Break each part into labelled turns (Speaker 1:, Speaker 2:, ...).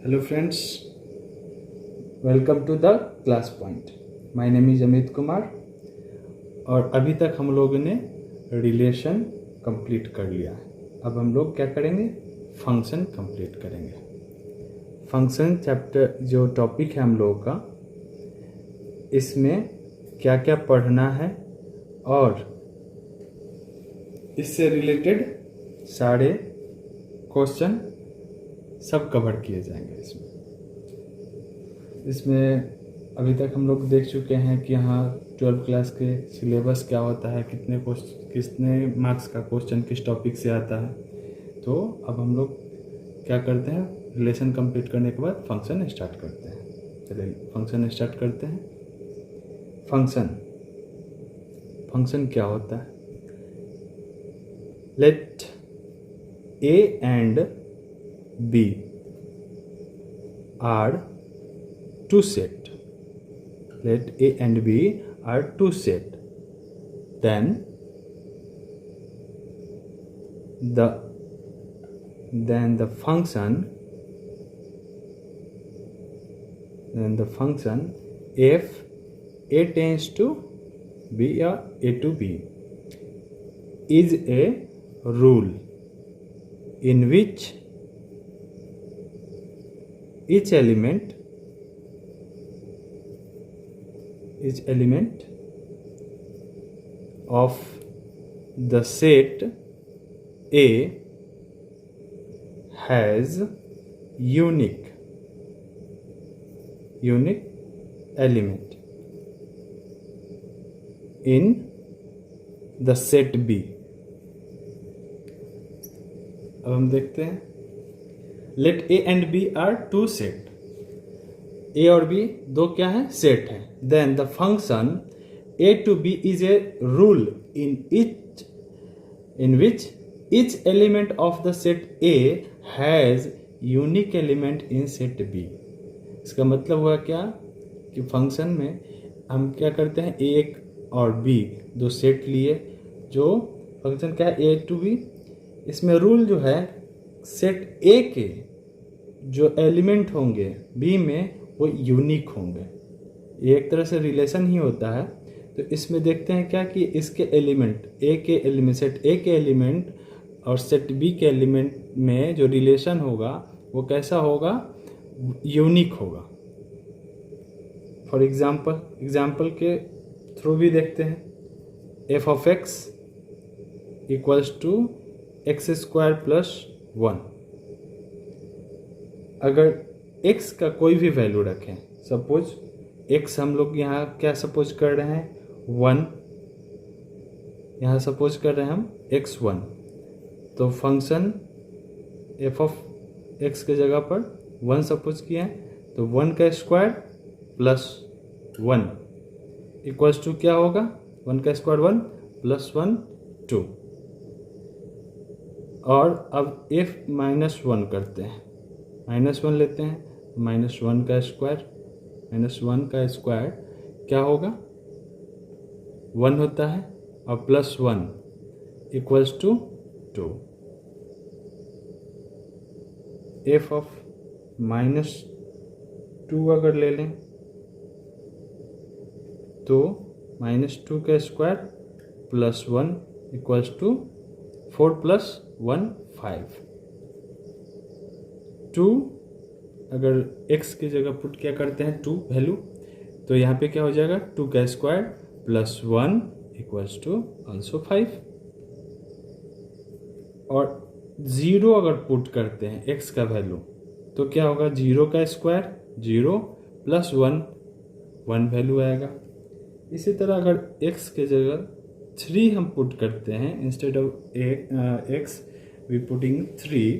Speaker 1: Hello friends, welcome to the class point. My name is Amit Kumar और अभी तक हम लोगों ने रिलेशन कंप्लीट कर लिया है। अब हम लोग क्या करेंगे, फंक्शन कंप्लीट करेंगे। फंक्शन चैप्टर जो टॉपिक है हम लोगों का, इसमें क्या क्या पढ़ना है और इससे रिलेटेड सारे क्वेश्चन सब कवर किए जाएंगे। इसमें अभी तक हम लोग देख चुके हैं कि यहाँ 12th क्लास के सिलेबस क्या होता है, कितने मार्क्स का क्वेश्चन किस टॉपिक से आता है। तो अब हम लोग क्या करते हैं, रिलेशन कंप्लीट करने के बाद फंक्शन स्टार्ट करते हैं। चलिए फंक्शन स्टार्ट करते हैं। फंक्शन क्या होता है? Let A and B are two set. Let A and B are two set. Then the function f A tends to B or A to B is a rule in which each element of the set A has unique element in the set B। अब हम देखते हैं, let A and B are two set. A और B दो क्या है, set है। Then the function A to B is a rule in which each element of the set A has unique element in set B. इसका मतलब हुआ क्या कि फंक्शन में हम क्या करते हैं, ए और बी दो सेट लिए, जो फंक्शन क्या है, ए टू बी। इसमें रूल जो है, सेट ए के जो एलिमेंट होंगे बी में वो यूनिक होंगे। ये एक तरह से रिलेशन ही होता है। तो इसमें देखते हैं क्या कि इसके एलिमेंट सेट ए के एलिमेंट और सेट बी के एलिमेंट में जो रिलेशन होगा वो कैसा होगा, यूनिक होगा। फॉर एग्जाम्पल के थ्रू भी देखते हैं। F of x equals to x square plus 1। अगर x का कोई भी वैल्यू रखें, सपोज x हम लोग यहाँ क्या सपोज कर रहे हैं, 1, यहाँ सपोज कर रहे हैं हम x1। तो फंक्शन f ऑफ x के जगह पर 1 सपोज किया है, तो 1 का स्क्वायर प्लस 1 इक्वल्स टू क्या होगा, 1 का स्क्वायर 1 प्लस 1 2। और अब f -1 करते हैं, -1 लेते हैं, -1 का स्क्वायर क्या होगा, 1 होता है, और plus 1 equals to 2। F of -2 अगर ले लें तो -2 का square plus 1 equals to 4 plus 1 5। 2 अगर x की जगह पुट क्या करते हैं, 2 वैल्यू, तो यहाँ पे क्या हो जाएगा, 2 का square plus 1 equals to also 5। और 0 अगर पुट करते हैं x का वैल्यू, तो क्या होगा, 0 का स्क्वायर 0 प्लस 1 वैल्यू आएगा। इसी तरह अगर x के जगह 3 हम पुट करते हैं, instead of x we putting 3,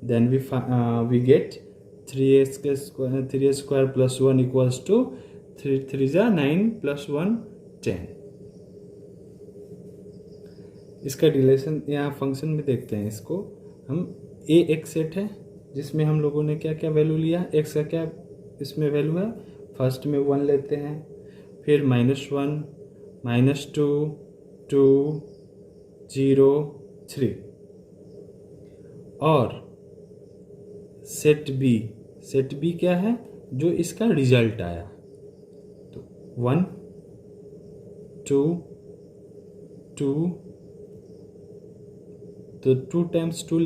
Speaker 1: then we get 3a square plus 1 equals to 3 जा 9 plus 1 10। इसका रिलेशन यहाँ फंक्शन में देखते हैं। इसको हम a एक सेट है जिसमें हम लोगों ने क्या क्या वैल्यू लिया, x का क्या इसमें वैल्यू है, फर्स्ट में 1 लेते हैं, फिर -1 -2 2 0 3। और सेट बी सेट बी क्या है, जो इसका रिजल्ट आया। तो 1 2 2, तो 2 टाइम्स 2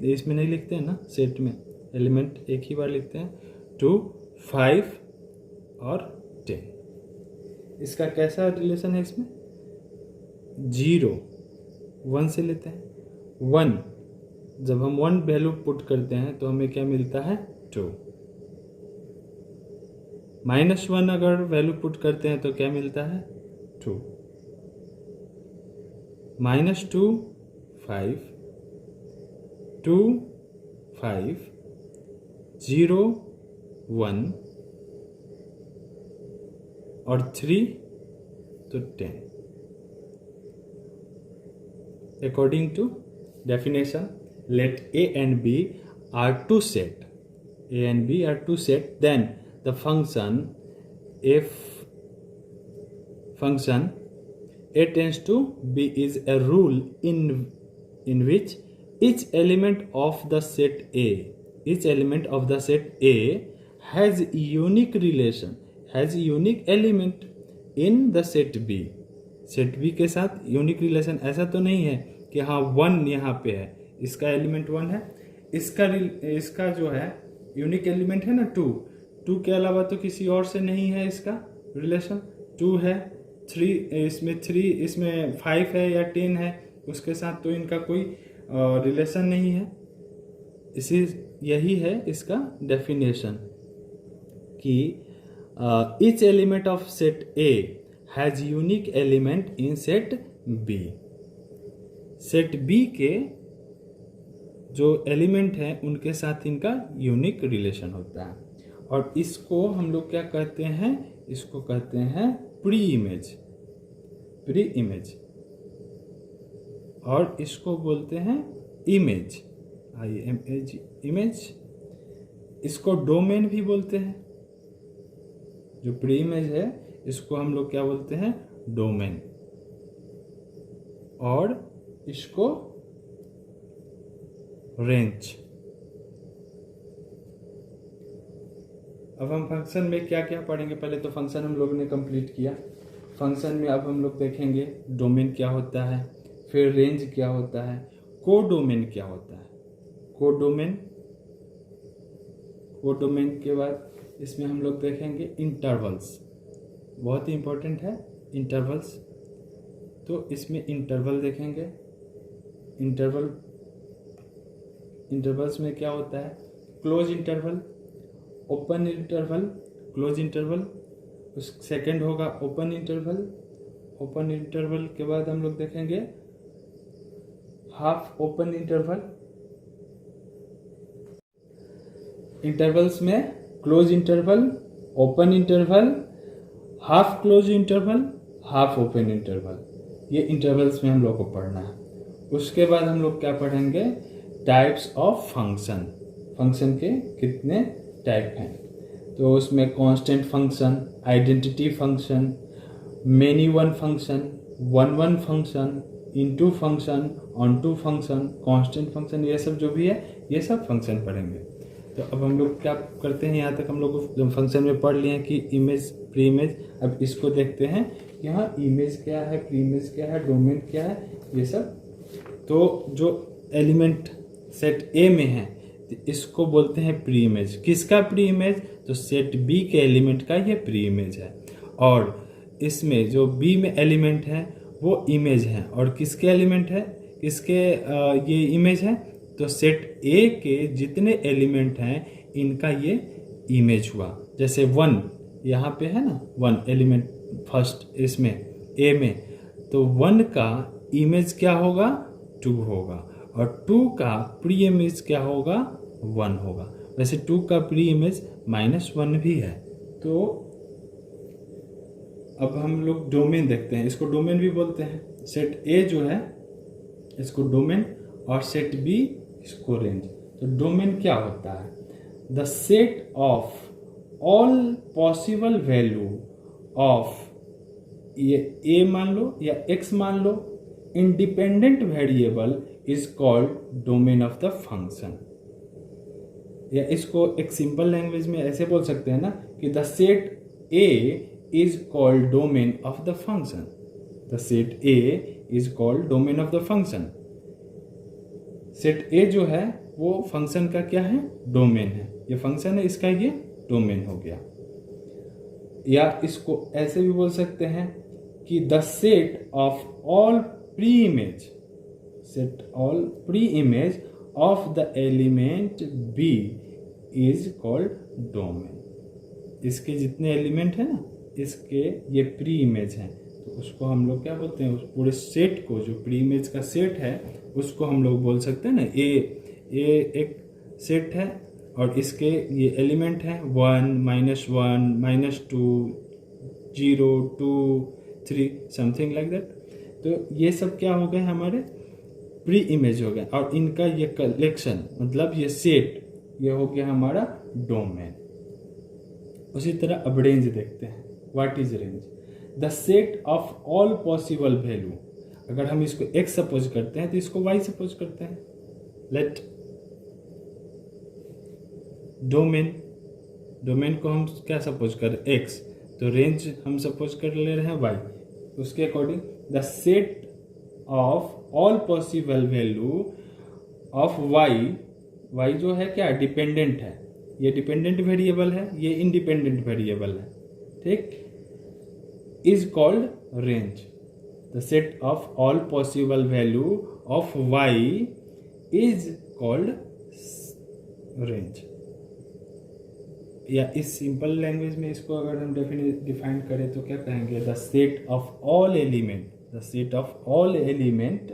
Speaker 1: इसमें नहीं लिखते हैं ना, सेट में एलिमेंट एक ही बार लिखते हैं। 2 5 और 10। इसका कैसा रिलेशन है, इसमें 0 1 से लेते हैं। 1 जब हम 1 वैल्यू पुट करते हैं तो हमें क्या मिलता है, 2। -1 अगर वैल्यू पुट करते हैं तो क्या मिलता है, 2। -2 5 2 5 0 1 और 3 तो 10। According to definition, let A and B are two set. A and B are two set. Then the function A tends to B is a rule in which each element of the set A has unique element in the set B. Set B के साथ unique relation, ऐसा तो नहीं है कि हाँ 1 यहाँ पे है, इसका एलिमेंट 1 है, इसका जो है यूनिक एलिमेंट है ना 2 के अलावा तो किसी और से नहीं है इसका रिलेशन। 2 है, 3 इसमें 5 है या 10 है, उसके साथ तो इनका कोई रिलेशन नहीं है। यही है इसका डेफिनेशन कि each element of set A has unique element in set B. Set B के जो एलिमेंट हैं उनके साथ इनका यूनिक रिलेशन होता है, और इसको हम लोग क्या कहते हैं, इसको कहते हैं प्री इमेज, और इसको बोलते हैं इमेज, इमेज। इसको डोमेन भी बोलते हैं। जो प्री इमेज है इसको हम लोग क्या बोलते हैं, डोमेन, और इसको रेंज। अब हम फंक्शन में क्या क्या पढ़ेंगे, पहले तो फंक्शन हम लोगों ने कंप्लीट किया। फंक्शन में अब हम लोग देखेंगे डोमेन क्या होता है, फिर रेंज क्या होता है, कोडोमेन क्या होता है। कोडोमेन के बाद इसमें हम लोग देखेंगे इंटरवल्स, बहुत ही इंपॉर्टेंट है इंटरवल्स। तो इसमें इंटरवल देखेंगे। इंटरवल्स में क्या होता है, close interval, open interval, close interval. उस सेकंड होगा ओपन इंटरवल के बाद हम लोग देखेंगे हाफ ओपन इंटरवल। इंटरवल्स में close interval, open interval, half close interval, half open interval, ये इंटरवल्स में हम लोग को पढ़ना है। उसके बाद हम लोग क्या पढ़ेंगे, टाइप्स ऑफ फंक्शन के कितने टाइप हैं। तो उसमें constant function, identity function, many one function, one function, into function, onto function, constant function, ये सब जो भी है ये सब फंक्शन पढ़ेंगे। तो अब हम लोग क्या करते हैं, यहाँ तक हम लोग फंक्शन में पढ़ लिए हैं कि इमेज, प्री इमेज। अब इसको देखते हैं कि हाँ इमेज क्या है, प्री इमेज क्या है, डोमेन क्या है, ये सब। तो जो एलिमेंट सेट ए में है इसको बोलते हैं प्री इमेज। किसका प्री इमेज, तो सेट बी के एलिमेंट का ये प्री इमेज है। और इसमें जो बी में एलिमेंट है वो इमेज है, और किसके एलिमेंट है, किसके ये इमेज है, तो सेट ए के जितने एलिमेंट हैं इनका ये इमेज हुआ। जैसे 1 यहाँ पे है ना, 1 एलिमेंट फर्स्ट इसमें ए में, तो 1 का इमेज क्या होगा, 2 होगा, और 2 का प्री इमेज क्या होगा, 1 होगा। वैसे 2 का प्री इमेज -1 भी है। तो अब हम लोग डोमेन देखते हैं, इसको डोमेन भी बोलते हैं। सेट ए जो है इसको डोमेन, और सेट बी इसको रेंज। तो डोमेन क्या होता है, the set of all possible value of, ये ए मान लो या एक्स मान लो, independent variable is called domain of the function. या इसको एक सिंपल लैंग्वेज में ऐसे बोल सकते हैं ना कि the set A is called domain of the function. The set A is called domain of the function. Set ए जो है वो फंक्शन का क्या है, डोमेन है। ये फंक्शन है, इसका ये डोमेन हो गया। या इसको ऐसे भी बोल सकते हैं कि the set of all pre image, set all pre image of the element B is called domain. इसके जितने एलिमेंट है ना, इसके ये प्री इमेज हैं, तो उसको हम लोग क्या बोलते हैं, उस पूरे सेट को, जो प्री इमेज का सेट है उसको हम लोग बोल सकते हैं ना ए एक सेट है और इसके ये एलिमेंट हैं 1 -1 -2 0 2 3 समथिंग लाइक दैट। तो ये सब क्या हो गए हमारे प्री इमेज हो गए, और इनका ये कलेक्शन मतलब ये सेट ये हो गया हमारा डोमेन। उसी तरह अब रेंज देखते हैं। What is range? The set of all possible value. अगर हम इसको x सपोज करते हैं तो इसको y सपोज करते हैं। लेट डोमेन को हम क्या सपोज करें, x, तो रेंज हम सपोज कर ले रहे हैं y। उसके according the set of all possible value of y जो है क्या, डिपेंडेंट है। ये डिपेंडेंट वेरिएबल है, ये इंडिपेंडेंट वेरिएबल है, ठीक, is called range. The set of all possible value of y is called range. या इस सिंपल लैंग्वेज में इसको अगर हम डिफाइन करें तो क्या कहेंगे, the set of all element, the set of all element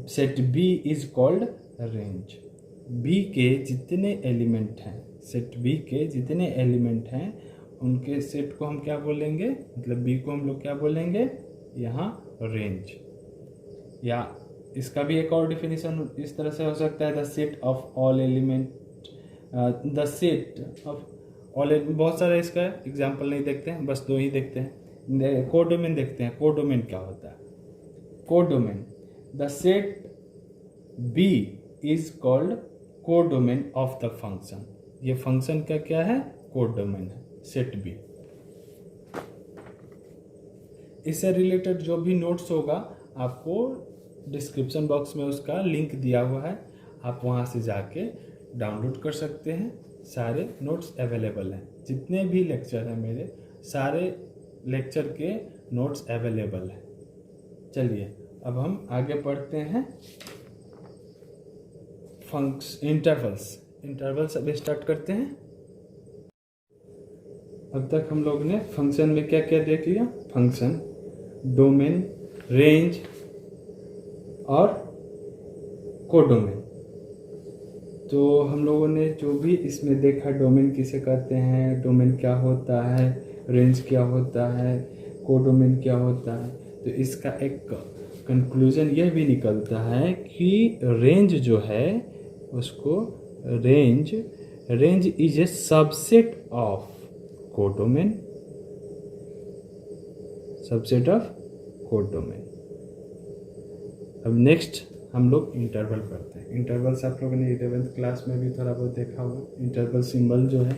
Speaker 1: set B is called range. B के जितने एलिमेंट हैं, सेट बी के जितने एलिमेंट हैं उनके सेट को हम क्या बोलेंगे, मतलब बी को हम लोग क्या बोलेंगे यहाँ, रेंज। या इसका भी एक और डिफिनीशन इस तरह से हो सकता है, the set of all element, the set of all, बहुत सारा इसका एग्जाम्पल नहीं देखते हैं, बस 2 ही देखते हैं। कोडोमेन देखते हैं। कोडोमेन क्या होता है? Codomain, the set B is called codomain of the function. ये फंक्शन का क्या है, कोडोमेन है, सेट बी। इससे रिलेटेड जो भी नोट्स होगा आपको डिस्क्रिप्शन बॉक्स में उसका लिंक दिया हुआ है, आप वहाँ से जाके डाउनलोड कर सकते हैं। सारे नोट्स अवेलेबल हैं, जितने भी लेक्चर हैं मेरे सारे लेक्चर के नोट्स अवेलेबल हैं। चलिए अब हम आगे पढ़ते हैं इंटरवल्स अब स्टार्ट करते हैं। अब तक हम लोग ने फंक्शन में क्या क्या देख लिया, फंक्शन, डोमेन, रेंज और कोडोमेन। तो हम लोगों ने जो भी इसमें देखा, डोमेन किसे कहते हैं, डोमेन क्या होता है, रेंज क्या होता है, कोडोमेन क्या होता है, तो इसका एक कंक्लूजन यह भी निकलता है कि रेंज जो है उसको range is a subset of codomain, subset of codomain. अब नेक्स्ट हम लोग इंटरवल पढ़ते हैं। इंटरवल्स आप लोगों ने 11th क्लास में भी थोड़ा बहुत देखा होगा। इंटरवल सिंबल जो है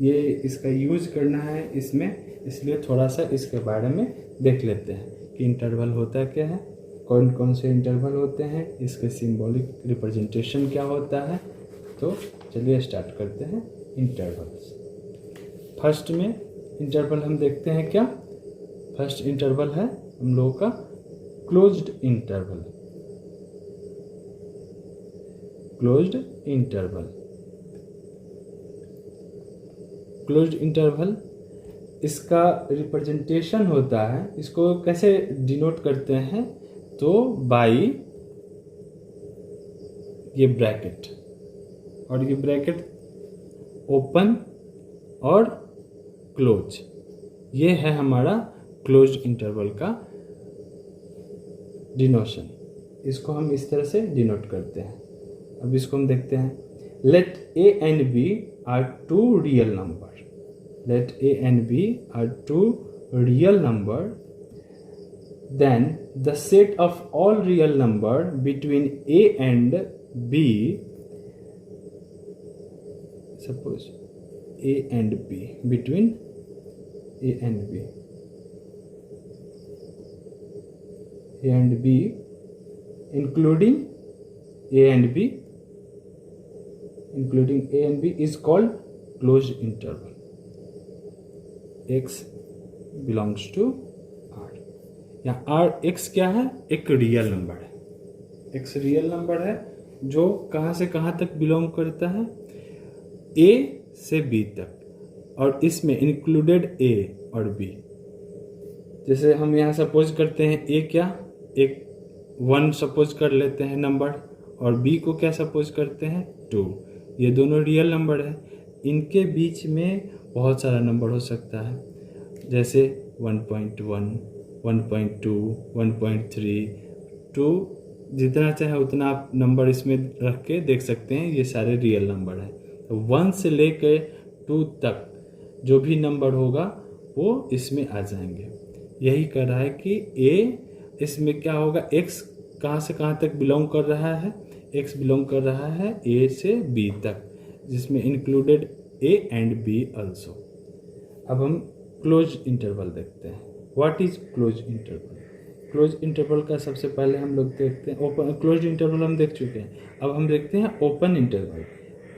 Speaker 1: ये इसका यूज करना है इसमें, इसलिए थोड़ा सा इसके बारे में देख लेते हैं कि इंटरवल होता क्या है, कौन कौन से इंटरवल होते हैं, इसके सिंबॉलिक रिप्रेजेंटेशन क्या होता है। तो चलिए स्टार्ट करते हैं इंटरवल्स। फर्स्ट में इंटरवल हम देखते हैं क्या, फर्स्ट इंटरवल है हम लोगों का क्लोज्ड इंटरवल। क्लोज्ड इंटरवल इसका रिप्रेजेंटेशन होता है, इसको कैसे डिनोट करते हैं, तो बाई ये ब्रैकेट, और ये ब्रैकेट ओपन और क्लोज, ये है हमारा क्लोज्ड इंटरवल का डिनोशन। इसको हम इस तरह से डिनोट करते हैं। अब इसको हम देखते हैं, late a and b are two real number, let a and b are two real number, then the set of all real number between a and b suppose a and b, between a and b, a and b including a and b, including a and b is called closed interval. x belongs to r. यहाँ r x क्या है? एक real number है, x real number है जो कहाँ से कहाँ तक बिलोंग करता है? a से b तक, और इसमें इंक्लूडेड a और b। जैसे हम यहाँ सपोज करते हैं a क्या, एक 1 सपोज कर लेते हैं नंबर, और b को क्या सपोज करते हैं? 2। ये दोनों रियल नंबर है। इनके बीच में बहुत सारा नंबर हो सकता है, जैसे 1.1, 1.2, 1.3, 2, जितना चाहे उतना आप नंबर इसमें रख के देख सकते हैं। ये सारे रियल नंबर हैं। तो 1 से लेकर 2 तक जो भी नंबर होगा वो इसमें आ जाएंगे। यही कर रहा है कि a इसमें क्या होगा, x कहाँ से कहाँ तक बिलोंग कर रहा है? x बिलोंग कर रहा है a से b तक, जिसमें included a and b also. अब हम क्लोज इंटरवल देखते हैं। What is close interval? Close interval का सबसे पहले हम लोग देखते हैं, ओपन क्लोज इंटरवल हम देख चुके हैं। अब हम देखते हैं ओपन इंटरवल।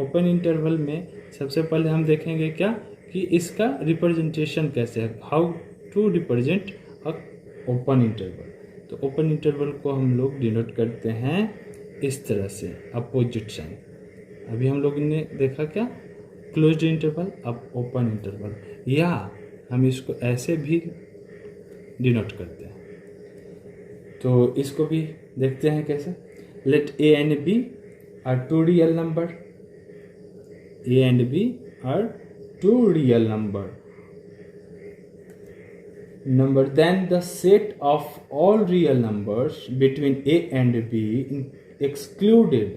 Speaker 1: ओपन इंटरवल में सबसे पहले हम देखेंगे क्या, कि इसका रिप्रेजेंटेशन कैसे है, how to represent a open interval. तो ओपन इंटरवल को हम लोग डिनोट करते हैं इस तरह से, अपोजिट साइन। अभी हम लोग ने देखा क्या, क्लोज्ड इंटरवल, अब ओपन इंटरवल, या हम इसको ऐसे भी डिनोट करते हैं। तो इसको भी देखते हैं कैसे। Let A and B are 2 real number, a and B are 2 real number, then the set of all real numbers between a and b excluded,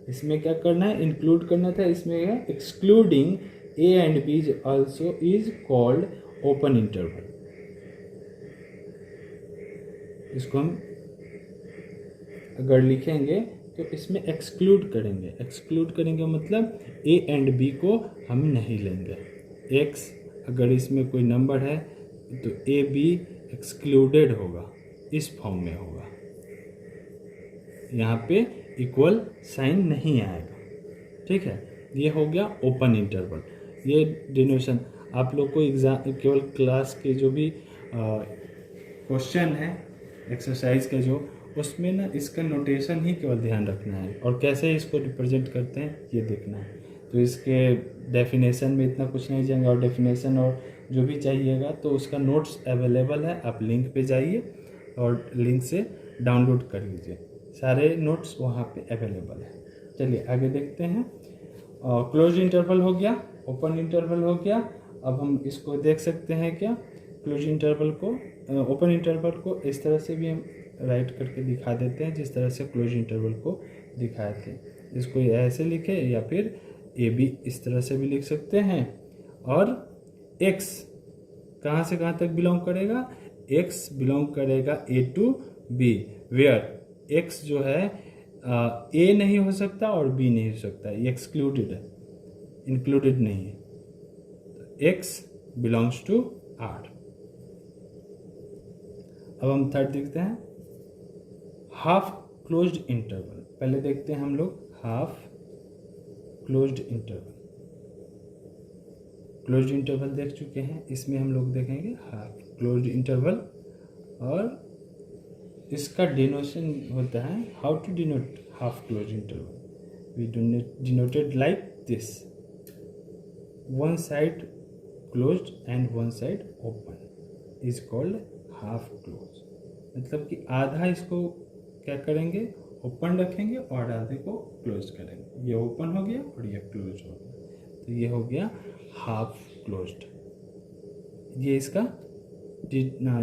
Speaker 1: इसमें क्या करना है, इंक्लूड करना था, इसमें है excluding a and b also is called open interval। इसको हम अगर लिखेंगे तो इसमें एक्सक्लूड करेंगे। एक्सक्लूड करेंगे मतलब a एंड b को हम नहीं लेंगे। x अगर इसमें कोई नंबर है तो ए बी एक्सक्लूडेड होगा, इस फॉर्म में होगा, यहाँ पे इक्वल साइन नहीं आएगा। ठीक है, ये हो गया ओपन इंटरवल। ये डिनोशन आप लोग को एग्जाम केवल क्लास के जो भी क्वेश्चन है एक्सरसाइज का जो, उसमें ना इसका नोटेशन ही केवल ध्यान रखना है और कैसे इसको रिप्रेजेंट करते हैं ये देखना है। तो इसके डेफिनेशन में इतना कुछ नहीं जाएंगे, और डेफिनेशन और जो भी चाहिएगा तो उसका नोट्स अवेलेबल है, आप लिंक पे जाइए और लिंक से डाउनलोड कर लीजिए, सारे नोट्स वहाँ पे अवेलेबल है। चलिए आगे देखते हैं। क्लोज इंटरवल हो गया, ओपन इंटरवल हो गया। अब हम इसको देख सकते हैं क्या, क्लोज इंटरवल को, ओपन इंटरवल को इस तरह से भी हम राइट करके दिखा देते हैं जिस तरह से क्लोज इंटरवल को दिखाए थे। इसको ऐसे लिखे या फिर ए बी इस तरह से भी लिख सकते हैं। और x कहाँ से कहाँ तक बिलोंग करेगा, x बिलोंग करेगा a to b, where x जो है a नहीं हो सकता और b नहीं हो सकता, ये एक्सक्लूडेड है, इंक्लूडेड नहीं है। x belongs to r। अब हम थर्ड देखते हैं, हाफ क्लोज्ड इंटरवल। पहले देखते हैं हम लोग half closed interval. Closed interval देख चुके हैं, इसमें हम लोग देखेंगे हाफ क्लोज्ड इंटरवल, और इसका डिनोशन होता है, how to denote half closed interval. We denoted like this, one side closed and one side open is called half close. मतलब कि आधा इसको क्या करेंगे, ओपन रखेंगे और आधे को क्लोज करेंगे। ये ओपन हो गया और ये क्लोज हो गया, तो ये हो गया हाफ क्लोज्ड। ये इसका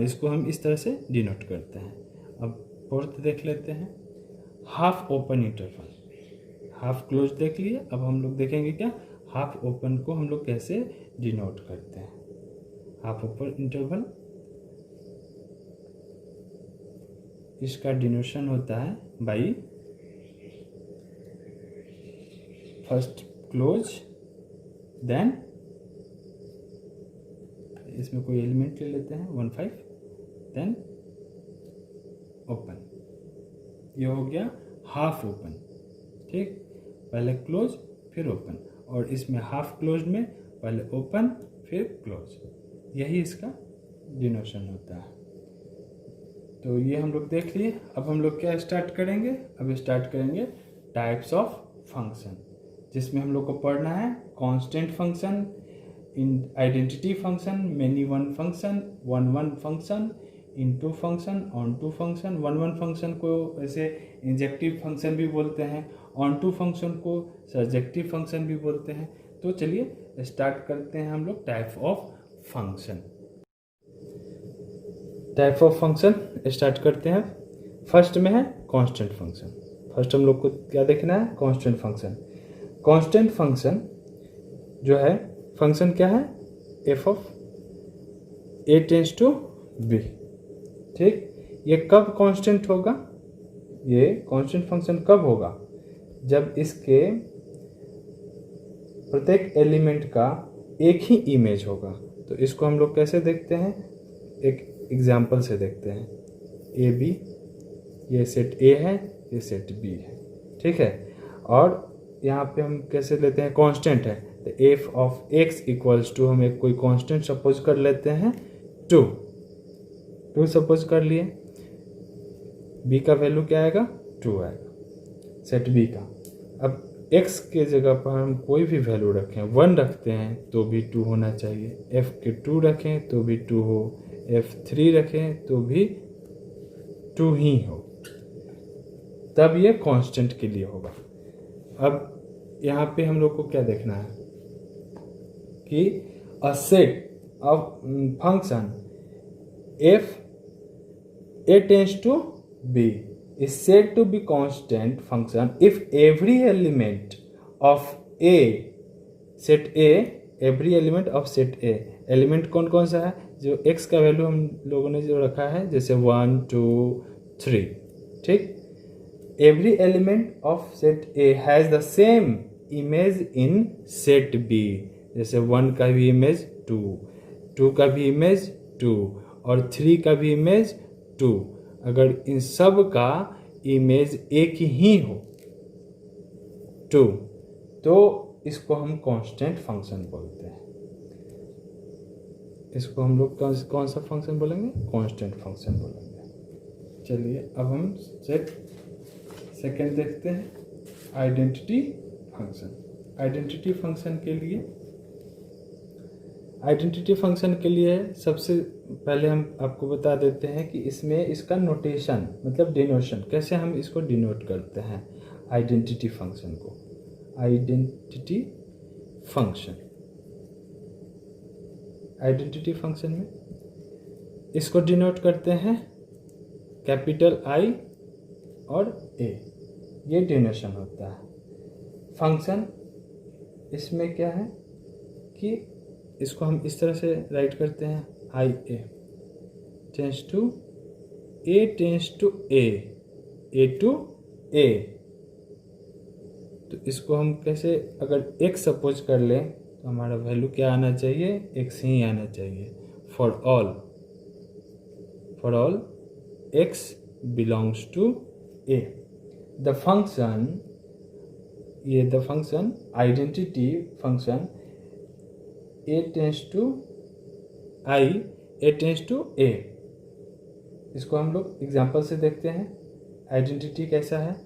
Speaker 1: इसको हम इस तरह से डिनोट करते हैं। अब फोर्थ देख लेते हैं, half open interval. Half close देख लिए, अब हम लोग देखेंगे क्या, हाफ ओपन को हम लोग कैसे डिनोट करते हैं। हाफ ओपन इंटरवल, इसका डिनोशन होता है बाई फर्स्ट क्लोज देन इसमें कोई एलिमेंट ले लेते हैं 1 5, देन ओपन। ये हो गया हाफ ओपन, ठीक। पहले क्लोज फिर ओपन, और इसमें हाफ क्लोज में पहले ओपन फिर क्लोज, यही इसका डिनोशन होता है। तो ये हम लोग देख लिए। अब हम लोग क्या स्टार्ट करेंगे, अब स्टार्ट करेंगे टाइप्स ऑफ फंक्शन, जिसमें हम लोग को पढ़ना है constant function, in identity function, many one function, one one function, into function, onto function. One one function को ऐसे इंजेक्टिव फंक्शन भी बोलते हैं, ऑन टू फंक्शन को सर्जेक्टिव फंक्शन भी बोलते हैं। तो चलिए स्टार्ट करते हैं हम लोग type of function. Type of function start करते हैं। फर्स्ट में है कांस्टेंट फंक्शन। फर्स्ट हम लोग को क्या देखना है, कांस्टेंट फंक्शन। कांस्टेंट फंक्शन जो है, फंक्शन क्या है, f of A tends to B, ठीक। ये कब कांस्टेंट होगा, ये कांस्टेंट फंक्शन कब होगा, जब इसके प्रत्येक एलिमेंट का एक ही इमेज होगा। तो इसको हम लोग कैसे देखते हैं, एक एग्जाम्पल से देखते हैं। ए बी, ये सेट ए है, ये सेट बी है, ठीक है। और यहाँ पे हम कैसे लेते हैं, कांस्टेंट है, तो f of x equals to, हम एक कोई कांस्टेंट सपोज कर लेते हैं 2 सपोज कर लिए। बी का वैल्यू क्या आएगा, 2 आएगा सेट बी का। अब x के जगह पर हम कोई भी वैल्यू रखें, 1 रखते हैं तो भी 2 होना चाहिए, f के 2 रखें तो भी 2 हो, f3 रखें तो भी 2 ही हो, तब ये कांस्टेंट के लिए होगा। अब यहाँ पे हम लोग को क्या देखना है कि a set of function f a tends to b is said to be constant function if every element of a set a, every element of set a, element कौन कौन सा है, जो x का वैल्यू हम लोगों ने जो रखा है, जैसे 1 2 3, ठीक। Every element of set a has the same image in set b, जैसे 1 का भी इमेज 2, 2 का भी इमेज 2, और 3 का भी इमेज 2। अगर इन सब का इमेज एक ही हो 2, तो इसको हम कांस्टेंट फंक्शन बोलते हैं। इसको हम लोग कौन सा फंक्शन बोलेंगे, कांस्टेंट फंक्शन बोलेंगे। चलिए अब हम सेकंड देखते हैं, आइडेंटिटी फंक्शन। आइडेंटिटी फंक्शन के लिए सबसे पहले हम आपको बता देते हैं कि इसमें इसका नोटेशन मतलब डिनोशन, कैसे हम इसको डिनोट करते हैं आइडेंटिटी फंक्शन को। आइडेंटिटी फंक्शन में इसको डिनोट करते हैं कैपिटल I और A, ये डिनोशन होता है। फंक्शन इसमें क्या है कि इसको हम इस तरह से राइट करते हैं, I A tends to A to A। तो इसको हम कैसे, अगर x सपोज कर लें तो हमारा वैल्यू क्या आना चाहिए, x ही आना चाहिए। For all x belongs to A। The function identity function A tends to A। इसको हम लोग एग्जांपल से देखते हैं। आइडेंटिटी कैसा है,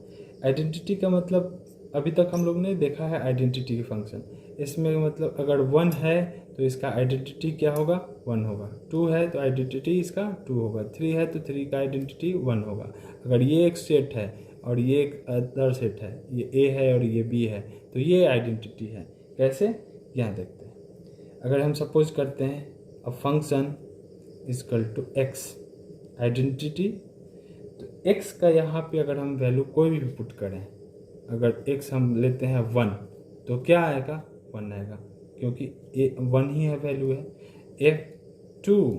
Speaker 1: आइडेंटिटी का मतलब अभी तक हम लोग ने देखा है आइडेंटिटी की फंक्शन। इसमें मतलब अगर 1 है तो इसका आइडेंटिटी क्या होगा, 1 होगा। 2 है तो आइडेंटिटी इसका 2 होगा। 3 है तो 3 का आइडेंटिटी 1 होगा। अगर ये एक सेट है और ये एक अदर सेट है, ये A है और ये B है, तो ये आइडेंटिटी है। कैसे, यहाँ देखते हैं। अगर हम सपोज करते हैं a function equal to x identity, तो x का यहाँ पे अगर हम वैल्यू कोई भी पुट करें, अगर x हम लेते हैं 1 तो क्या आएगा, 1 आएगा, क्योंकि 1 ही है वैल्यू है। f2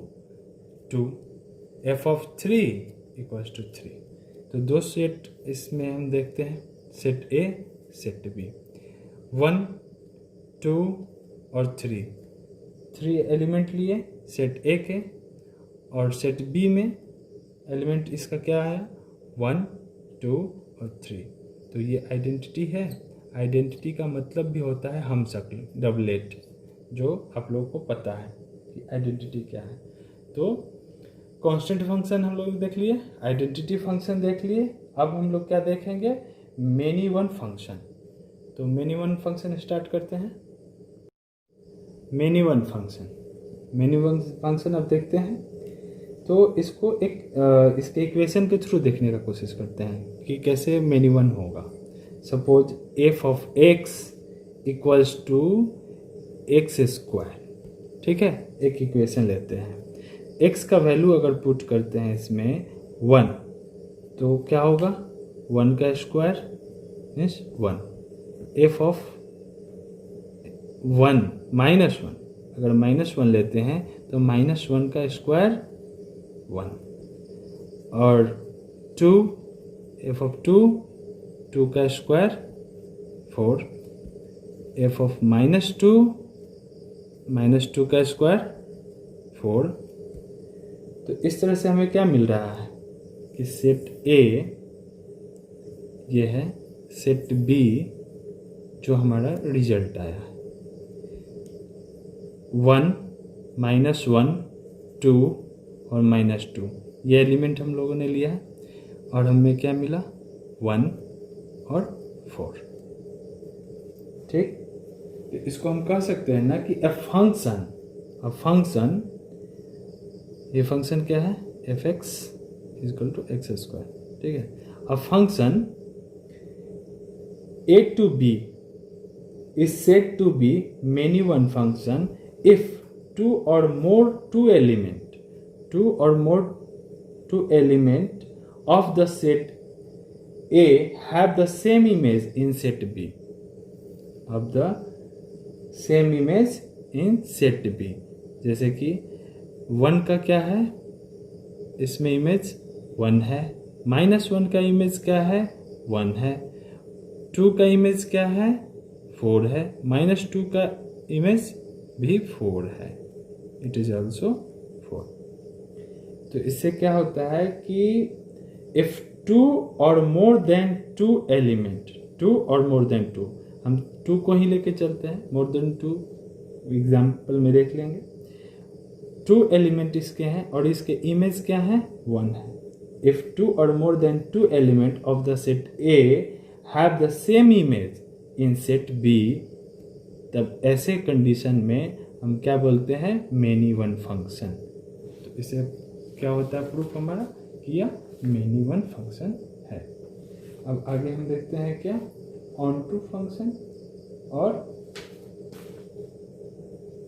Speaker 1: 2, f of 3 equals to 3। तो दो सेट इसमें हम देखते हैं, सेट A सेट B। 1 2 और 3 एलिमेंट लिए सेट ए के, और सेट बी में एलिमेंट इसका क्या आया 1, 2 और 3। तो ये आइडेंटिटी है। आइडेंटिटी का मतलब भी होता है हम शक्ल, डबलेट, जो आप लोगों को पता है कि आइडेंटिटी क्या है। तो कांस्टेंट फंक्शन हम लोग देख लिए, आइडेंटिटी फंक्शन देख लिए। अब हम लोग क्या देखेंगे, मेनी वन फंक्शन। तो मेनी वन फंक्शन स्टार्ट करते हैं। मेनी वन फंक्शन अब देखते हैं। तो इसको इसके इक्वेशन के थ्रू देखने का कोशिश करते हैं कि कैसे मेनी वन होगा। Suppose f of x equals to x square, ठीक है। एक इक्वेशन लेते हैं, x का वैल्यू अगर पुट करते हैं इसमें 1, तो क्या होगा 1 का स्क्वायर मीन्स 1। एफ ऑफ 1 -1, अगर -1 लेते हैं तो -1 का स्क्वायर 1, और 2, एफ ऑफ 2 का स्क्वायर 4, एफ ऑफ -2 का स्क्वायर 4। तो इस तरह से हमें क्या मिल रहा है कि सेट ए ये है, सेट बी जो हमारा रिजल्ट आया है 1, -1, 2 और -2, ये एलिमेंट हम लोगों ने लिया है, और हमें क्या मिला 1 और 4, ठीक। तो इसको हम कह सकते हैं ना कि फंक्शन, ये फंक्शन क्या है f(x) = x², ठीक है। A function a to b is said to be many one function if two or more element of the set A have the same image in set B, जैसे कि 1 का क्या है, इसमें इमेज 1 है, -1 का इमेज क्या है 1 है, 2 का इमेज क्या है 4 है, -2 का इमेज भी 4 है, इट इज ऑल्सो 4। तो इससे क्या होता है कि if 2 or more than 2 element, 2 or more than 2, हम 2 को ही लेके चलते हैं, more than 2 एग्जाम्पल में देख लेंगे। 2 एलिमेंट इसके हैं और इसके इमेज क्या है 1 है। If 2 or more than 2 element of the set A have the same image in set B, तब ऐसे कंडीशन में हम क्या बोलते हैं मेनी वन फंक्शन। तो इसे क्या होता है प्रूफ हमारा कि यह मेनी वन फंक्शन है। अब आगे हम देखते हैं क्या ऑन टू फंक्शन और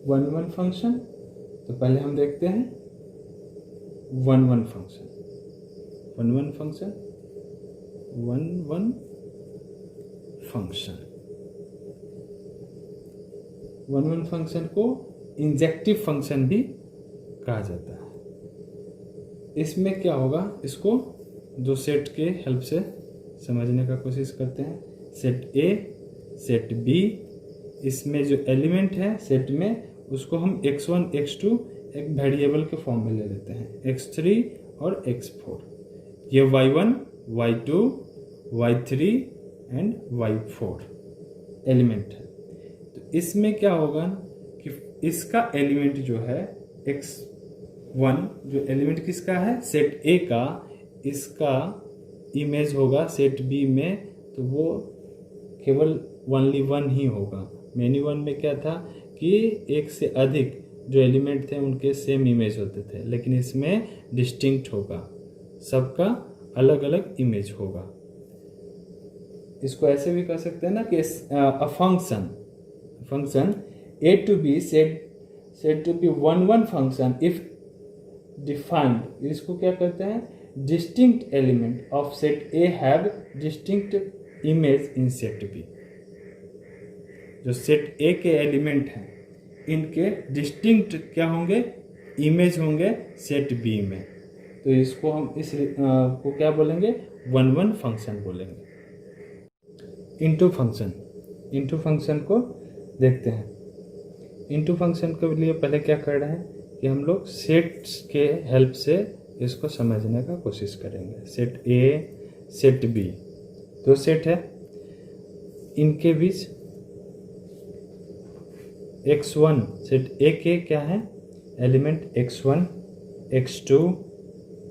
Speaker 1: वन फंक्शन। तो पहले हम देखते हैं वन फंक्शन। वन फंक्शन को इंजेक्टिव फंक्शन भी कहा जाता है। इसमें क्या होगा, इसको दो सेट के हेल्प से समझने का कोशिश करते हैं। सेट ए, सेट बी, इसमें जो एलिमेंट है सेट में उसको हम x1 x2 एक वेरिएबल के फॉर्म में ले लेते हैं, x3 और x4। ये y1 y2 y3 and y4 element है। तो इसमें क्या होगा कि इसका एलिमेंट जो है x1, जो एलिमेंट किसका है सेट ए का, इसका इमेज होगा सेट बी में, तो वो केवल ओनली 1 ही होगा। मेनी वन में क्या था कि एक से अधिक जो एलिमेंट थे उनके सेम इमेज होते थे, लेकिन इसमें डिस्टिंक्ट होगा, सबका अलग अलग इमेज होगा। इसको ऐसे भी कह सकते हैं ना कि a function A to B said to be one function if defined. इसको क्या कहते हैं, distinct element of set A have distinct image in set B. जो सेट ए के एलिमेंट हैं इनके डिस्टिंक्ट क्या होंगे, इमेज होंगे सेट बी में। तो इसको हम इस को क्या बोलेंगे, वन फंक्शन बोलेंगे। इनटू फंक्शन को देखते हैं। इनटू फंक्शन के लिए पहले क्या कर रहे हैं कि हम लोग सेट्स के हेल्प से इसको समझने का कोशिश करेंगे। सेट ए, सेट बी, दो सेट है, इनके बीच x1 सेट ए के क्या है element x1, x2,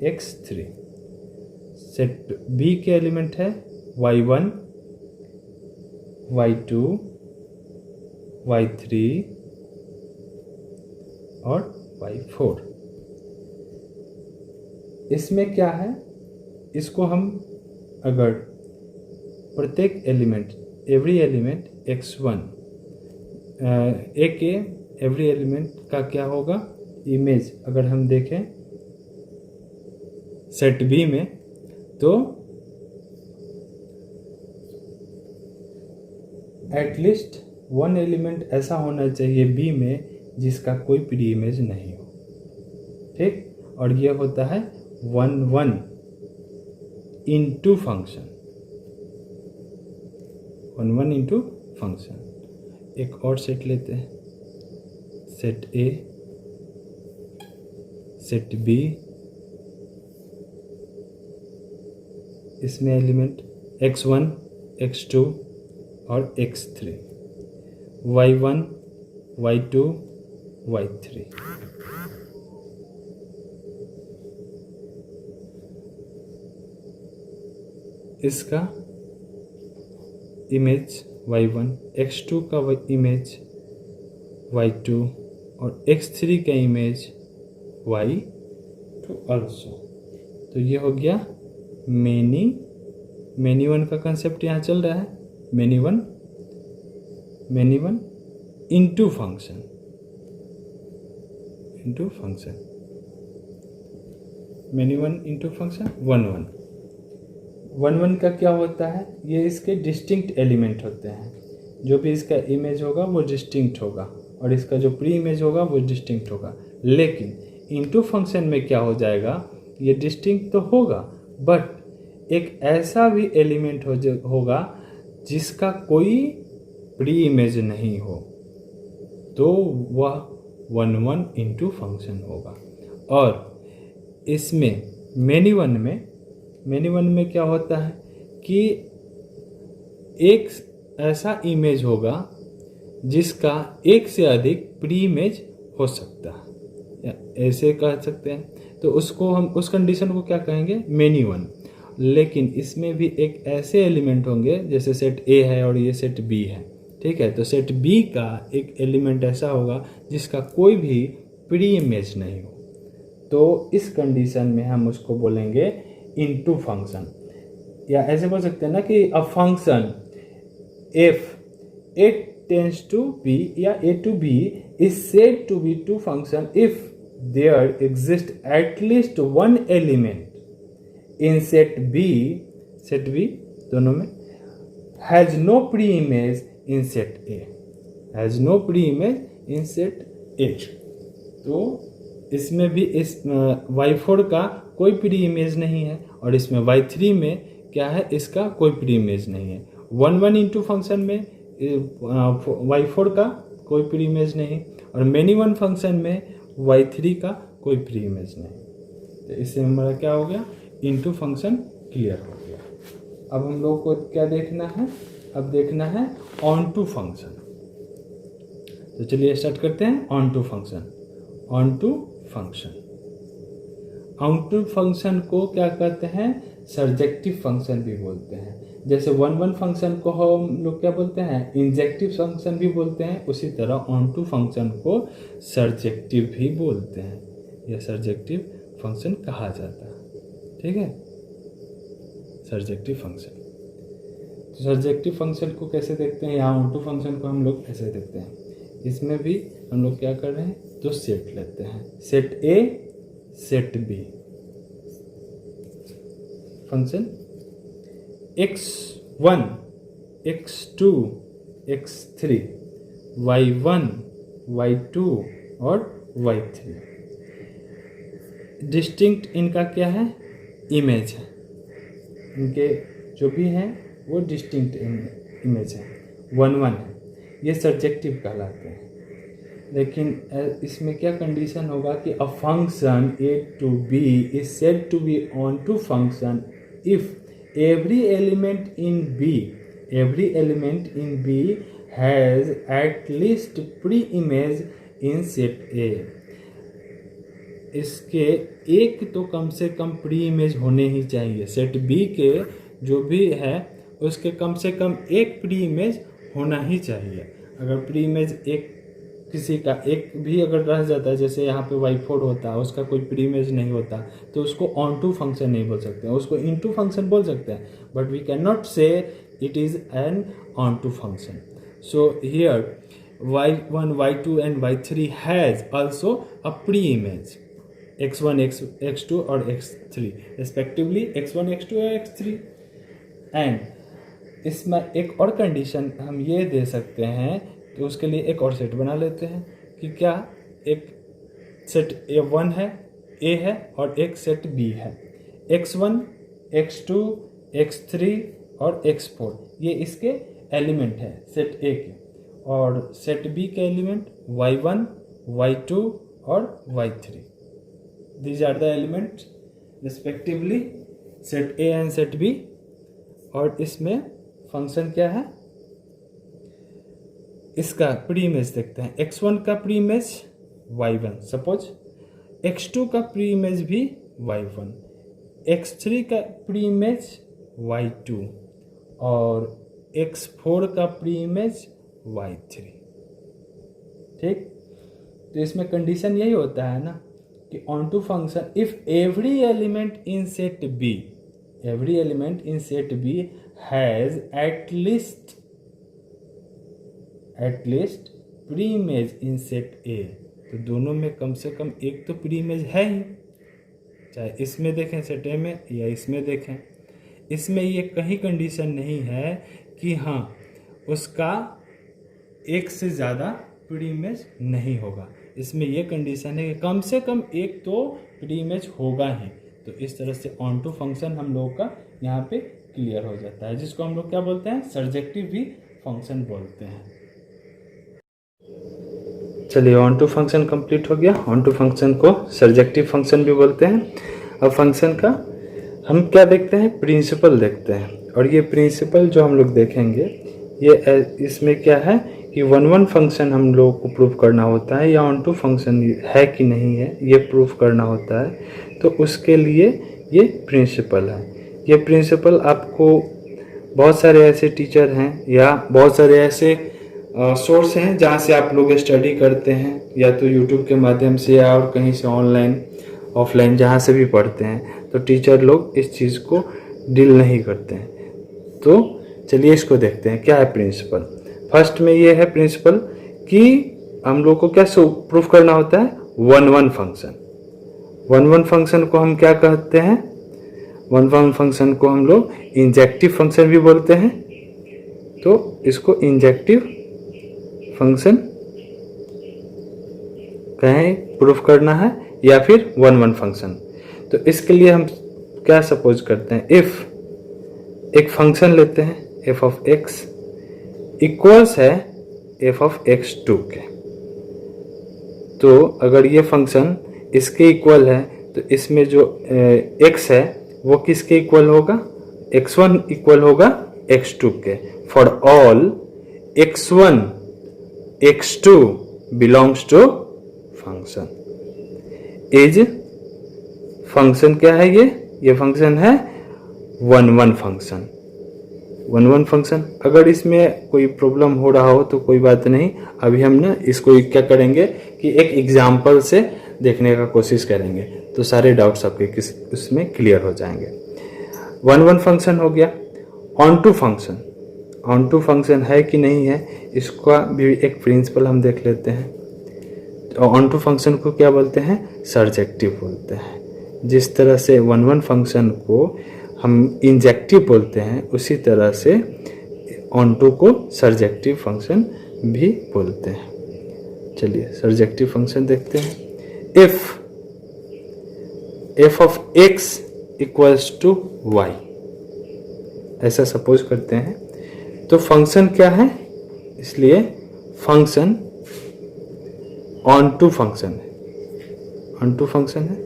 Speaker 1: x3। Set B के एलिमेंट है y1, y2, y3 और y4। इसमें क्या है, इसको हम अगर प्रत्येक एलिमेंट एवरी एलिमेंट x1 ए के एवरी एलिमेंट का क्या होगा इमेज अगर हम देखें सेट बी में, तो एटलीस्ट वन एलिमेंट ऐसा होना चाहिए बी में जिसका कोई प्री इमेज नहीं हो, ठीक। और ये होता है 1 इंटू फंक्शन, 1 इंटू फंक्शन। एक और सेट लेते हैं, सेट ए, सेट बी, इसमें एलिमेंट x1, x2 और x3, y1, y2, y3। इसका इमेज y1, x2 का इमेज y2 और x3 का इमेज y2 ऑल्सो। तो ये हो गया मैनी वन का कंसेप्ट यहाँ चल रहा है। Many one into function, many one into function 1 का क्या होता है, ये इसके डिस्टिंक्ट एलिमेंट होते हैं। जो भी इसका इमेज होगा वो डिस्टिंक्ट होगा और इसका जो प्री इमेज होगा वो डिस्टिंक्ट होगा। लेकिन इंटू फंक्शन में क्या हो जाएगा, ये डिस्टिंक्ट तो होगा बट एक ऐसा भी एलिमेंट होगा जिसका कोई प्री इमेज नहीं हो, तो वह 1 इंटू फंक्शन होगा। और इसमें मैनी वन में क्या होता है कि एक ऐसा इमेज होगा जिसका एक से अधिक प्री इमेज हो सकता है, ऐसे कह सकते हैं। तो उसको हम उस कंडीशन को क्या कहेंगे, मैनी वन। लेकिन इसमें भी एक ऐसे एलिमेंट होंगे जैसे सेट ए है और ये सेट बी है, ठीक है। तो सेट बी का एक एलिमेंट ऐसा होगा जिसका कोई भी प्री इमेज नहीं हो, तो इस कंडीशन में हम उसको बोलेंगे इनटू फंक्शन। या ऐसे बोल सकते हैं ना कि a function if A tends to B या A to B is said to be to function if there exist at least one element in set B दोनों में has no pre image in set A, has no pre image in set A. तो इसमें भी इस y4 का कोई pre image नहीं है और इसमें y3 में क्या है, इसका कोई प्री इमेज नहीं है। 1 इंटू फंक्शन में y4 का कोई प्री इमेज नहीं और मैनी वन फंक्शन में y3 का कोई प्री इमेज नहीं। तो इससे हमारा क्या हो गया, इंटू फंक्शन क्लियर हो गया। अब हम लोग को क्या देखना है, अब देखना है ऑन टू फंक्शन। तो चलिए स्टार्ट करते हैं onto function. Onto function को क्या कहते हैं, सर्जेक्टिव फंक्शन भी बोलते हैं। जैसे 1 फंक्शन को हम लोग क्या बोलते हैं, इंजेक्टिव फंक्शन भी बोलते हैं, उसी तरह ऑन टू फंक्शन को सर्जेक्टिव भी बोलते हैं या सर्जेक्टिव फंक्शन कहा जाता है, ठीक है। सर्जेक्टिव फंक्शन, तो सर्जेक्टिव फंक्शन को कैसे देखते हैं, यहाँ ऑन टू फंक्शन को हम लोग ऐसे देखते हैं। इसमें भी हम लोग क्या कर रहे हैं, तो सेट लेते हैं, set A, set B, function x1, x2, x3, y1, y2 और y3। डिस्टिंक्ट इनका क्या है, इमेज है, इनके जो भी हैं वो डिस्टिंक्ट इमेज है, 1 है, ये सर्जेक्टिव कहलाते हैं। लेकिन इसमें क्या कंडीशन होगा कि a function A to B is said to be onto function if every element in B has at least pre image in set A. इसके एक तो कम से कम प्री इमेज होने ही चाहिए। सेट बी के जो भी है उसके कम से कम एक प्री इमेज होना ही चाहिए। अगर प्री इमेज एक किसी का एक भी अगर रह जाता है, जैसे यहाँ पे y4 होता है, उसका कोई प्री इमेज नहीं होता, तो उसको ऑन टू फंक्शन नहीं बोल सकते हैं, उसको इन टू फंक्शन बोल सकते हैं, but we can not say it is an onto function. So here y1, y2 and y3 has also a pre image x1, x2 और x3 रिस्पेक्टिवली, x1, x2 और x3। एंड इसमें एक और condition हम ये दे सकते हैं कि उसके लिए एक और सेट बना लेते हैं कि क्या एक सेट A1 है, A है, और एक सेट B है। x1, x2, x3 और x4 ये इसके एलिमेंट है सेट A के, और सेट B के एलिमेंट y1, y2 और y3। These are the element respectively set A and set B। और इसमें फंक्शन क्या है, इसका प्री इमेज देखते हैं। x1 का pre image y1 suppose, x2 का प्री इमेज भी y1, x3 का प्री इमेज y2 और x4 का प्री इमेज y3। ठीक, तो इसमें कंडीशन यही होता है ना कि onto function if every element in set B has at least pre image in set A. तो दोनों में कम से कम एक तो प्री इमेज है ही, चाहे इसमें देखें सेट ए में या इसमें देखें। इसमें ये कहीं कंडीशन नहीं है कि हाँ उसका एक से ज़्यादा प्री इमेज नहीं होगा। इसमें ये कंडीशन है कि कम से कम एक तो प्री इमेज होगा ही। तो इस तरह से ऑन टू फंक्शन हम लोगों का यहाँ पे क्लियर हो जाता है, जिसको हम लोग क्या बोलते हैं, सर्जेक्टिव भी फंक्शन बोलते हैं। चलिए, ऑन टू फंक्शन कंप्लीट हो गया। ऑन टू फंक्शन को सर्जेक्टिव फंक्शन भी बोलते हैं। अब फंक्शन का हम क्या देखते हैं, प्रिंसिपल देखते हैं। और ये प्रिंसिपल जो हम लोग देखेंगे, ये इसमें क्या है कि वन फंक्शन हम लोगों को प्रूफ करना होता है या ऑन टू फंक्शन है कि नहीं है ये प्रूफ करना होता है। तो उसके लिए ये प्रिंसिपल है। ये प्रिंसिपल आपको बहुत सारे ऐसे टीचर हैं या बहुत सारे ऐसे सोर्स हैं जहाँ से आप लोग स्टडी करते हैं, या तो यूट्यूब के माध्यम से या और कहीं से ऑनलाइन ऑफलाइन जहाँ से भी पढ़ते हैं, तो टीचर लोग इस चीज़ को डील नहीं करते हैं। तो चलिए इसको देखते हैं क्या है प्रिंसिपल। फर्स्ट में ये है प्रिंसिपल कि हम लोग को क्या प्रूफ करना होता है, वन फंक्शन। वन फंक्शन को हम क्या कहते हैं, वन फंक्शन को हम लोग इंजेक्टिव फंक्शन भी बोलते हैं। तो इसको इंजेक्टिव फंक्शन कहें प्रूफ करना है, या फिर वन फंक्शन। तो इसके लिए हम क्या सपोज करते हैं, इफ एक फंक्शन लेते हैं f ऑफ x इक्वल्स है f ऑफ x2 के। तो अगर ये फंक्शन इसके इक्वल है तो इसमें जो x है वो किसके इक्वल होगा, x1 इक्वल होगा x2 के। For all x1 x2 belongs to function is, function क्या है ये फंक्शन है वन फंक्शन। One function. अगर इसमें कोई प्रॉब्लम हो रहा हो तो कोई बात नहीं, अभी हम ना इसको क्या करेंगे कि एक एग्जाम्पल से देखने का कोशिश करेंगे, तो सारे डाउट्स आपके उसमें क्लियर हो जाएंगे। वन फंक्शन हो गया। ऑन टू फंक्शन है कि नहीं है, इसका भी एक प्रिंसिपल हम देख लेते हैं। ऑन टू फंक्शन को क्या बोलते हैं, सर्जेक्टिव बोलते हैं। जिस तरह से वन फंक्शन को हम इंजेक्टिव बोलते हैं, उसी तरह से ऑन टू को सर्जेक्टिव फंक्शन भी बोलते हैं। चलिए सर्जेक्टिव फंक्शन देखते हैं। If f of x equals to y, ऐसा सपोज करते हैं। तो फंक्शन क्या है, इसलिए फंक्शन ऑन टू फंक्शन है, ऑन टू फंक्शन है।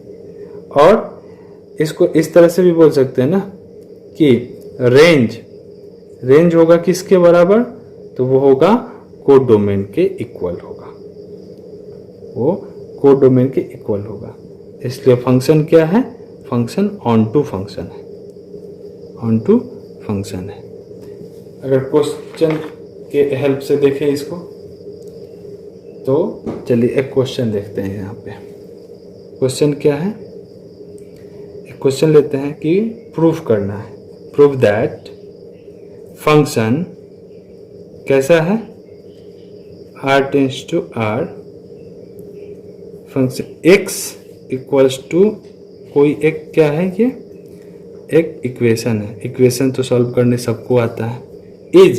Speaker 1: और इसको इस तरह से भी बोल सकते हैं ना कि रेंज होगा किसके बराबर, तो वो होगा कोडोमेन के इक्वल होगा, वो कोडोमेन के इक्वल होगा। इसलिए फंक्शन क्या है, फंक्शन ऑन टू फंक्शन है, ऑन टू फंक्शन है। अगर क्वेश्चन के हेल्प से देखें इसको, तो चलिए एक क्वेश्चन देखते हैं। यहाँ पे क्वेश्चन क्या है, एक क्वेश्चन लेते हैं कि प्रूफ करना है, प्रूफ दैट फंक्शन कैसा है, r tends to r, function x equals to कोई एक क्या है, ये एक इक्वेशन है, इक्वेशन तो सॉल्व करने सबको आता है, इज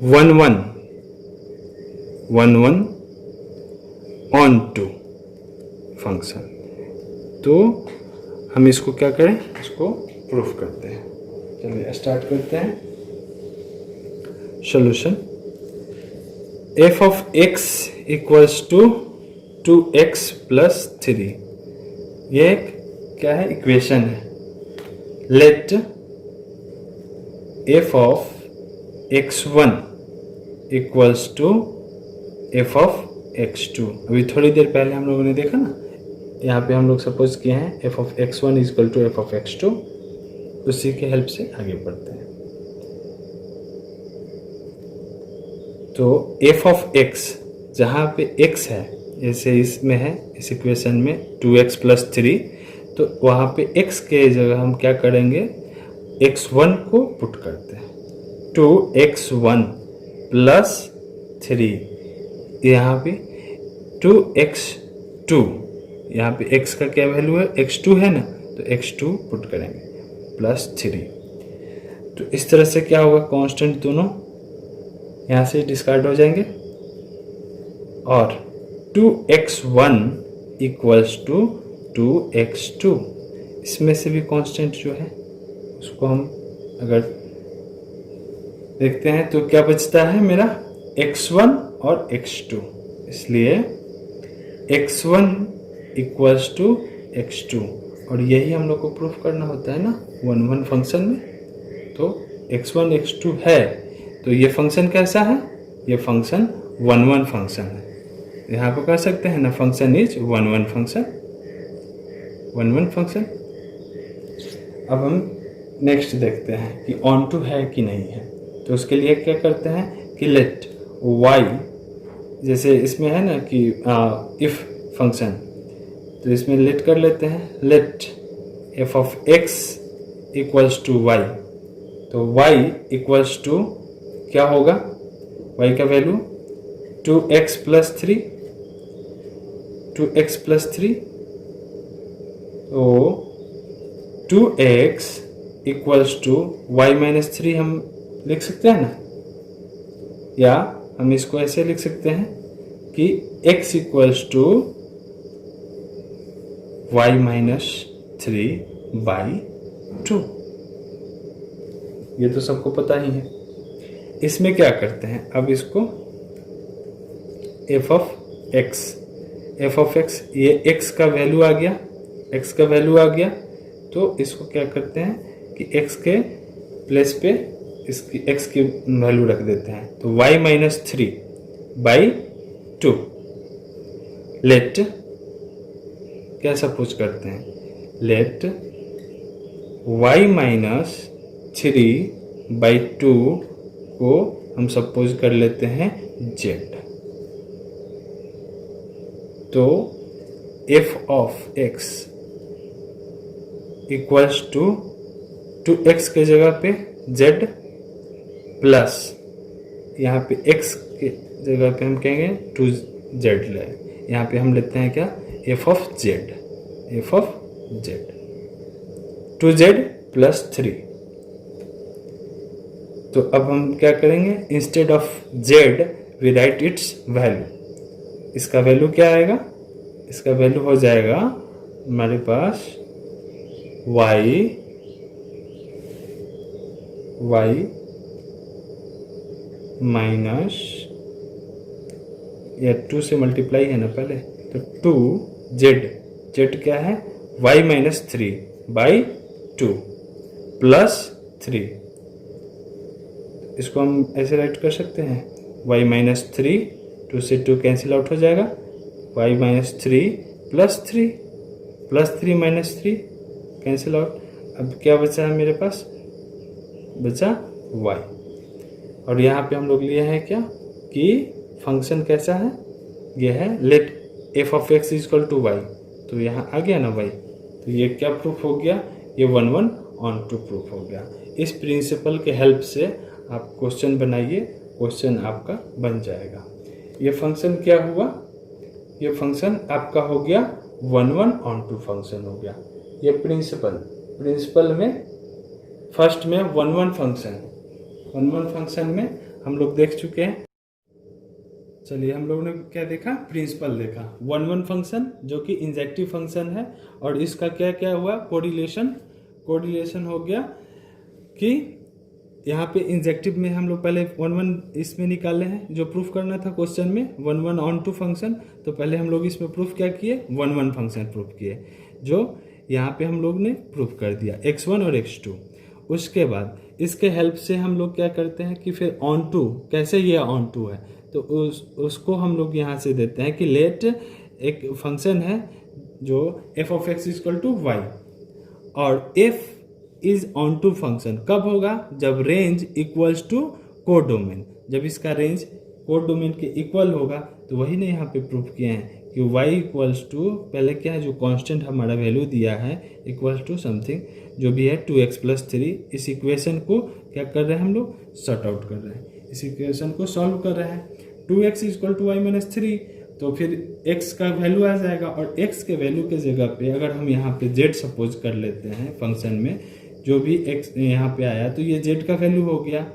Speaker 1: 1 1 ऑन टू फंक्शन। तो हम इसको क्या करें, इसको प्रूफ करते हैं। चलिए स्टार्ट करते हैं। Solution, f of x equals to 2x plus 3, ये क्या है, इक्वेशन है। Let f of x1 equals to f of x2। अभी थोड़ी देर पहले हम लोगों ने देखा ना, यहाँ पे हम लोग सपोज किए हैं f of x1 equal to f of x2, उसी के हेल्प से आगे बढ़ते हैं। तो f ऑफ x जहाँ पे x है, जैसे इसमें है, इस इक्वेशन में 2x प्लस 3, तो वहाँ पे x के जगह हम क्या करेंगे, x1 को पुट करते हैं, 2x1 प्लस 3, यहाँ पे 2x2, यहाँ पे x का क्या वैल्यू है, x2 है ना, तो x2 पुट करेंगे प्लस 3। तो इस तरह से क्या होगा, कांस्टेंट दोनों यहाँ से डिस्कार्ड हो जाएंगे, और 2x1 इक्वल्स टू 2x2, इसमें से भी कांस्टेंट जो है उसको हम अगर देखते हैं तो क्या बचता है मेरा, x1 और x2, इसलिए x1 इक्वल्स टू x2, और यही हम लोग को प्रूफ करना होता है ना 1 फंक्शन में। तो x1 x2 है, तो ये फंक्शन कैसा है, ये फंक्शन 1 फंक्शन है। यहाँ पर कर सकते हैं ना, फंक्शन इज 1 फंक्शन, 1 फंक्शन। अब हम नेक्स्ट देखते हैं कि ऑन टू है कि नहीं है। तो उसके लिए क्या करते हैं कि लेट y, जैसे इसमें है ना कि इफ फंक्शन, तो इसमें लेट कर लेते हैं, let f of x equals to y, तो y इक्वल्स टू क्या होगा, y का value 2x plus 3, 2x plus 3, तो 2x equals to y minus 3 हम लिख सकते हैं ना, या हम इसको ऐसे लिख सकते हैं कि x equals to y minus 3 by 2। ये तो सबको पता ही है। इसमें क्या करते हैं, अब इसको f ऑफ x, ये x का वैल्यू आ गया, x का वैल्यू आ गया, तो इसको क्या करते हैं कि x के प्लेस पे इसकी x की वैल्यू रख देते हैं, तो y माइनस 3 बाई 2। लेट क्या सपोज करते हैं, लेट y माइनस 3 बाई 2 को हम सपोज कर लेते हैं z। तो f of x equals to 2x के जगह पे z प्लस, यहाँ पे x के जगह पे हम कहेंगे 2z ले, यहाँ पे हम लेते हैं क्या, f of z, f of z 2z plus 3। तो अब हम क्या करेंगे, instead of z we write its value. इसका वैल्यू क्या आएगा, इसका वैल्यू हो जाएगा हमारे पास y माइनस, या 2 से मल्टीप्लाई है ना पहले, तो 2z, z क्या है y माइनस 3/2 प्लस 3, इसको हम ऐसे राइट कर सकते हैं y माइनस 3, 2 से 2 कैंसिल आउट हो जाएगा, y minus 3 plus 3 minus 3 cancel out. अब क्या बचा है मेरे पास, बचा y। और यहाँ पे हम लोग लिए हैं क्या कि फंक्शन कैसा है, ये है let f of x equal to y, तो यहाँ आ गया ना y, तो ये क्या प्रूफ हो गया, ये 1 ऑन टू प्रूफ हो गया। इस प्रिंसिपल के हेल्प से आप क्वेश्चन बनाइए, क्वेश्चन आपका बन जाएगा। ये फंक्शन क्या हुआ, ये फंक्शन आपका हो गया 1 ऑन टू फंक्शन हो गया। ये प्रिंसिपल में फर्स्ट में 1 फंक्शन में हम लोग देख चुके हैं। चलिए हम लोगों ने क्या देखा, प्रिंसिपल देखा। 1 फंक्शन जो कि इंजेक्टिव फंक्शन है, और इसका क्या क्या हुआ, कोरिलेशन हो गया कि यहाँ पे इंजेक्टिव में हम लोग पहले 1 इसमें निकाले हैं, जो प्रूफ करना था क्वेश्चन में 1 ऑन टू फंक्शन, तो पहले हम लोग इसमें प्रूफ क्या किए, 1 फंक्शन प्रूफ किए, जो यहाँ पे हम लोग ने प्रूफ कर दिया x1 और x2। उसके बाद इसके हेल्प से हम लोग क्या करते हैं कि फिर ऑन टू, कैसे ये ऑन टू है, तो उसको हम लोग यहाँ से देते हैं कि लेट एक फंक्शन है जो f of x equal to y, और f is onto function कब होगा, जब रेंज इक्वल्स टू कोडोमेन, जब इसका रेंज कोडोमेन के इक्वल होगा। तो वही ने यहाँ पे प्रूफ किए हैं कि y इक्वल्स टू, पहले क्या है जो कांस्टेंट हमारा वैल्यू दिया है, इक्वल्स टू समथिंग जो भी है 2x प्लस 3। इस इक्वेशन को क्या कर रहे हैं हम लोग, सॉर्ट आउट कर रहे हैं, इस इक्वेशन को सॉल्व कर रहे हैं। 2x equal to y minus 3, तो फिर x का वैल्यू आ जाएगा, और x के वैल्यू के जगह पे अगर हम यहाँ पे z सपोज कर लेते हैं, फंक्शन में जो भी x यहाँ पे आया, तो ये z का वैल्यू हो गया,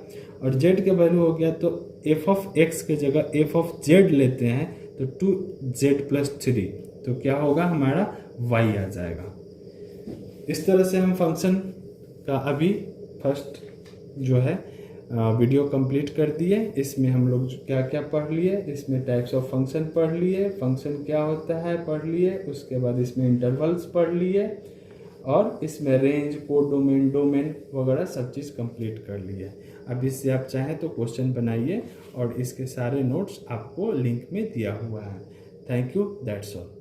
Speaker 1: और z का वैल्यू हो गया, तो f ऑफ x के जगह f ऑफ z लेते हैं, तो 2z प्लस 3, तो क्या होगा हमारा y आ जाएगा। इस तरह से हम फंक्शन का अभी फर्स्ट जो है वीडियो कंप्लीट कर दिए। इसमें हम लोग क्या क्या पढ़ लिए, इसमें टाइप्स ऑफ फंक्शन पढ़ लिए, फंक्शन क्या होता है पढ़ लिए, उसके बाद इसमें इंटरवल्स पढ़ लिए, और इसमें रेंज, कोडोमेन, डोमेन वगैरह सब चीज़ कंप्लीट कर लिए। अब इससे आप चाहें तो क्वेश्चन बनाइए, और इसके सारे नोट्स आपको लिंक में दिया हुआ है। Thank you, that's all.